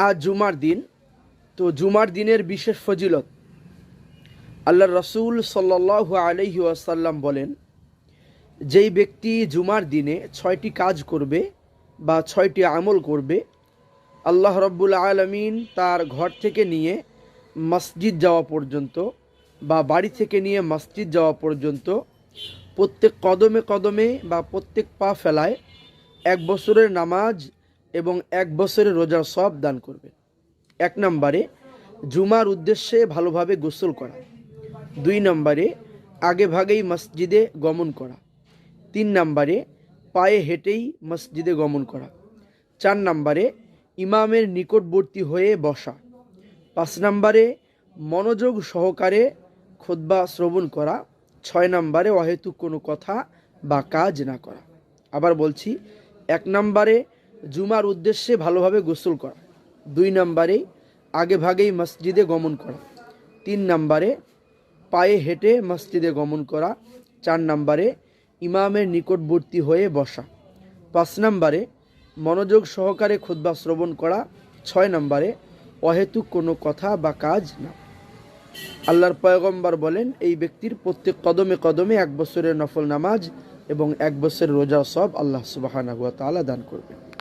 আজ জুমার দিন। তো জুমার দিনের বিশেষ ফজিলত আল্লাহ রসুল সাল্লাল্লাহু আলাইহি ওয়াসাল্লাম বলেন, যেই ব্যক্তি জুমার দিনে 6টি কাজ করবে বা 6টি আমল করবে, আল্লাহ রব্বুল আলামিন তার ঘর থেকে নিয়ে মসজিদ যাওয়া পর্যন্ত বা বাড়ি থেকে নিয়ে মসজিদ যাওয়া পর্যন্ত প্রত্যেক কদমে কদমে বা প্রত্যেক পা ফেলায় 1 বছরের নামাজ এবং 1 বছরের রোজার সব দান করবে। 1 নম্বরে জুমার উদ্দেশ্যে ভালোভাবে গোসল করা। 2 নম্বরে আগে ভাগেই মসজিদে গমন করা। 3 নম্বরে পায়ে হেঁটেই মসজিদে গমন করা। 4 নম্বরে ইমামের নিকটবর্তী হয়ে বসা। 5 নম্বরে মনোযোগ সহকারে খুতবা শ্রবণ করা। 6 নম্বরে অহেতুক কোনো কথা বা কাজ না করা। আবার বলছি, 1 নম্বরে জুমার উদ্দেশ্যে ভালোভাবে গোসল করা। 2 নম্বরে আগে ভাগেই মসজিদে গমন করা। 3 নম্বরে পায়ে হেঁটে মসজিদে গমন করা। 4 নম্বরে ইমামের নিকটবর্তী হয়ে বসা। 5 নম্বরে মনোযোগ সহকারে খুতবা শ্রবণ করা। 6 নম্বরে অহেতুক কোনো কথা বা কাজ না। আল্লাহর পয়গম্বর বলেন, এই ব্যক্তির প্রত্যেক কদমে কদমে 1 বছরের নফল নামাজ এবং 1 বছরের রোজা সব আল্লাহ সুবহানাহু ওয়া তাআলা দান করবেন।